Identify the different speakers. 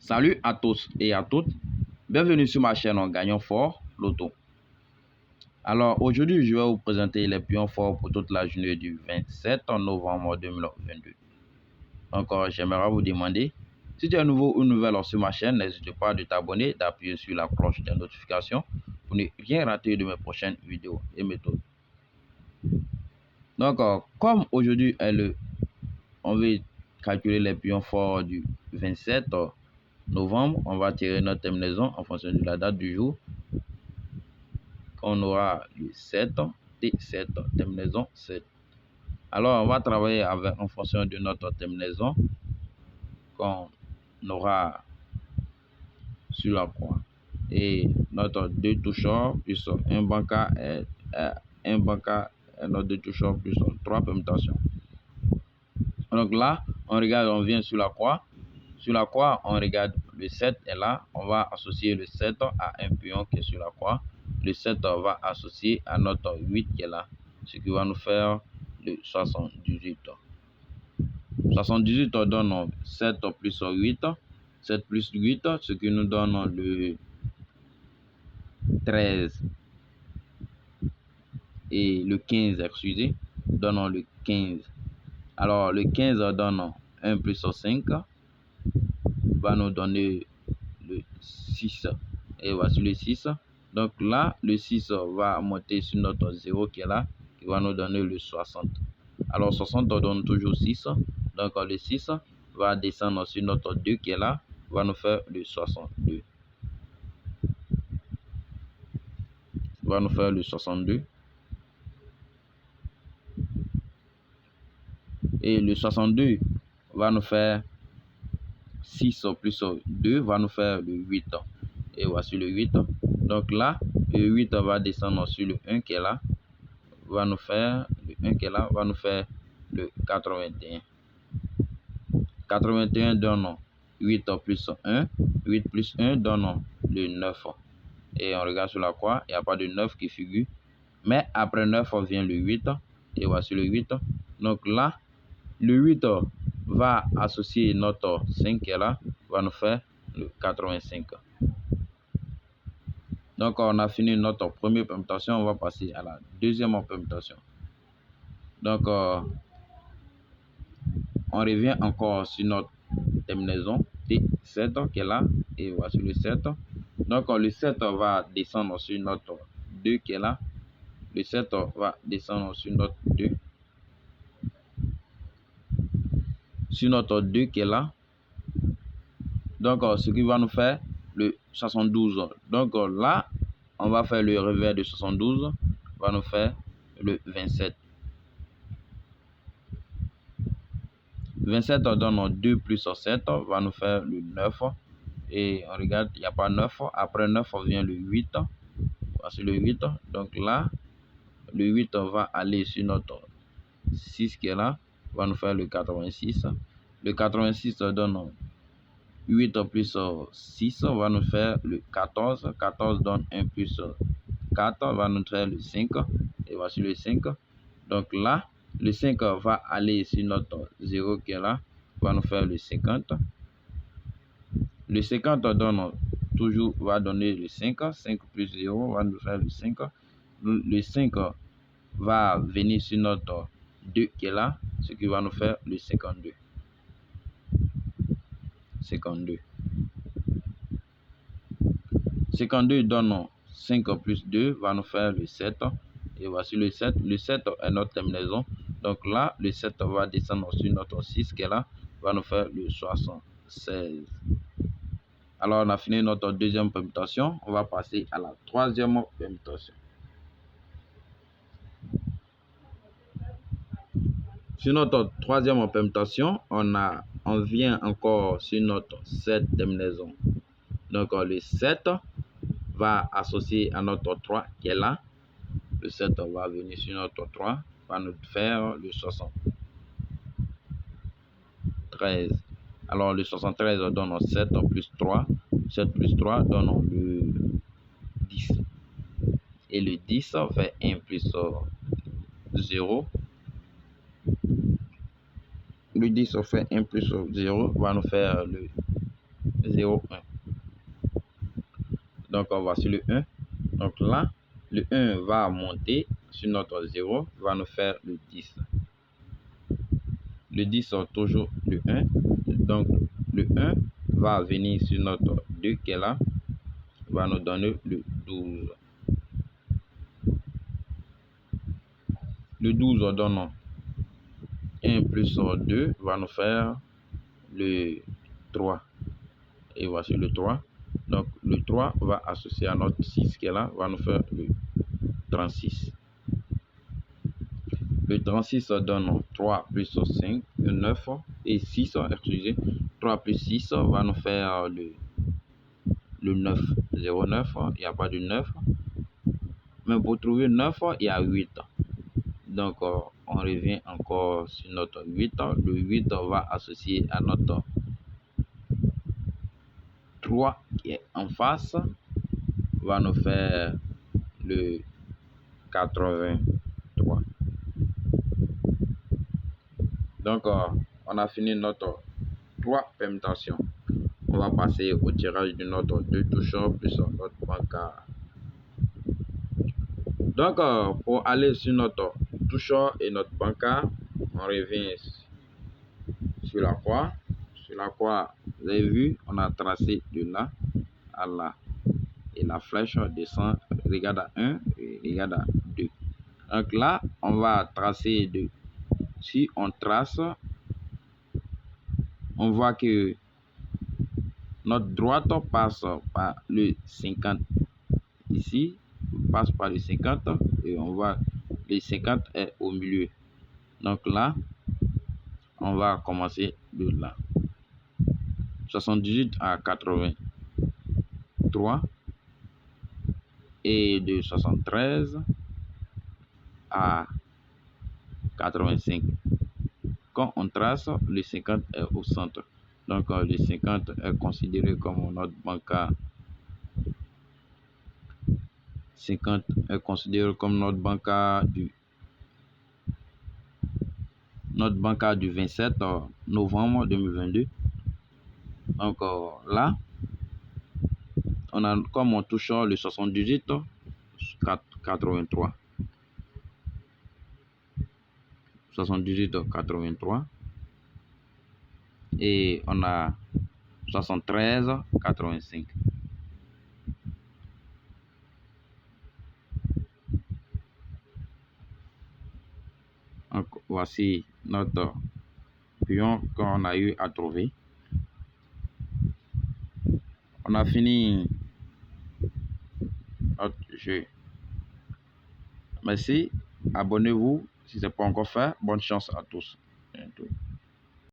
Speaker 1: Salut à tous et à toutes, bienvenue sur ma chaîne en gagnant fort Loto. Alors aujourd'hui, je vais vous présenter les pions forts pour toute la journée du 27 novembre 2022. Encore, j'aimerais vous demander, si tu es nouveau ou nouvelle sur ma chaîne, n'hésite pas de t'abonner, d'appuyer sur la cloche de notification pour ne rien rater de mes prochaines vidéos et méthodes. Donc, comme aujourd'hui on veut calculer les pions forts du 27 novembre, on va tirer notre terminaison en fonction de la date du jour. On aura le 7, T7, terminaison 7. Alors, on va travailler en fonction de notre terminaison qu'on aura sur la croix. Et notre 2 toucheurs plus un banca et notre 2 toucheurs plus 3 permutations. Donc là, on regarde, on vient sur la croix. Sur la croix, on regarde le 7 est là. On va associer le 7 à un pion qui est sur la croix. Le 7 va associer à notre 8 qui est là. Ce qui va nous faire le 78. 78 donne 7 plus 8. 7 plus 8, ce qui nous donne le 13. Et le 15, excusez, donne le 15. Alors, le 15 donne 1 plus 5. Va nous donner le 6 et voici le 6. Donc là, le 6 va monter sur notre 0 qui est là, qui va nous donner le 60. Alors 60 donne toujours 6. Donc le 6 va descendre sur notre 2 qui est là, va nous faire le 62. Va nous faire le 62. Et le 62 va nous faire 6 plus 2 va nous faire le 8. Et voici le 8. Donc là, le 8 va descendre sur le 1 qui est là, va nous faire le 1 qui est là, va nous faire le 81. 81 donne 8 plus 1. 8 plus 1 donne le 9. Et on regarde sur la croix, il n'y a pas de 9 qui figure. Mais après 9 vient le 8. Et voici le 8. Donc là, le 8 va associer notre 5 qui est là, va nous faire le 85. Donc, on a fini notre première permutation. On va passer à la deuxième permutation. Donc, on revient encore sur notre terminaison T7 qui est là. Et voici le 7. Donc, le 7 va descendre sur notre 2 qui est là. Le 7 va descendre sur notre 2. Sur notre 2 qui est là. Donc, ce qui va nous faire le 72. Donc, là, on va faire le revers de 72. Va nous faire le 27. 27 donne 2 plus 7, va nous faire le 9. Et on regarde, il n'y a pas 9. Après 9, vient le 8. Voici le 8. Donc là, le 8 va aller sur notre 6 qui est là, va nous faire le 86. Le 86 donne 8 plus 6, va nous faire le 14. 14 donne 1 plus 4, va nous faire le 5. Et voici le 5. Donc là, le 5 va aller sur notre 0 qui est là, va nous faire le 50. Le 50 va donner le 5. 5 plus 0 va nous faire le 5. Le 5 va venir sur notre 2 qui est là, ce qui va nous faire le 52. 52. 52 donne 5 plus 2 va nous faire le 7. Et voici le 7. Le 7 est notre terminaison. Donc là, le 7 va descendre sur notre 6 qui est là, va nous faire le 76. Alors, on a fini notre deuxième permutation. On va passer à la troisième permutation. Sur notre troisième permutation, on vient encore sur notre 7 terminaison. Donc, le 7 va associer à notre 3 qui est là. Le 7 va venir sur notre 3, va nous faire le 73. Alors, le 73 donne 7 plus 3. 7 plus 3 donne le 10. Et le 10 fait 1 plus 0. Le 10 fait 1 plus 0 va nous faire le 0, 1. Donc, on va sur le 1. Donc là, le 1 va monter sur notre 0, va nous faire le 10. Le 10 sort toujours le 1. Donc, le 1 va venir sur notre 2 qui est là, va nous donner le 12. Le 12 donne 1 plus 2 va nous faire le 3. Et voici le 3. Donc, le 3 va associer à notre 6 qui est là, va nous faire le 36. Le 36 donne 3 plus 5, 9 et 6, excusez. 3 plus 6 va nous faire le 9. 0, 9, il n'y a pas de 9. Mais pour trouver 9, il y a 8. Donc, on revient encore sur notre 8. Le 8 va associer à notre 3 qui est en face, va nous faire le 83. Donc, on a fini notre 3 permutations. On va passer au tirage de notre 2 toucheurs plus notre bancard. Donc, pour aller sur notre toucheur et notre bancard, on revient sur la croix. Sur la croix, vous avez vu, on a tracé de là à là. Et la flèche descend, regarde à 1 et regarde à 2. Donc là, on va tracer de... Si on trace, on voit que notre droite passe par le 50 ici, passe par le 50 et on voit le 50 est au milieu. Donc là, on va commencer de là. 78 à 83 et de 73 à 85. Quand on trace, le 50 est au centre. Donc le 50 est considéré comme notre bancard. 50 est considéré comme notre bancard du 27 novembre 2022. Donc là, on a comme on touche le 78, 83. 78, 83. Et on a 73, 85. Donc, voici notre pion qu'on a eu à trouver. On a fini notre jeu. Merci, abonnez-vous si ce n'est pas encore fait. Bonne chance à tous.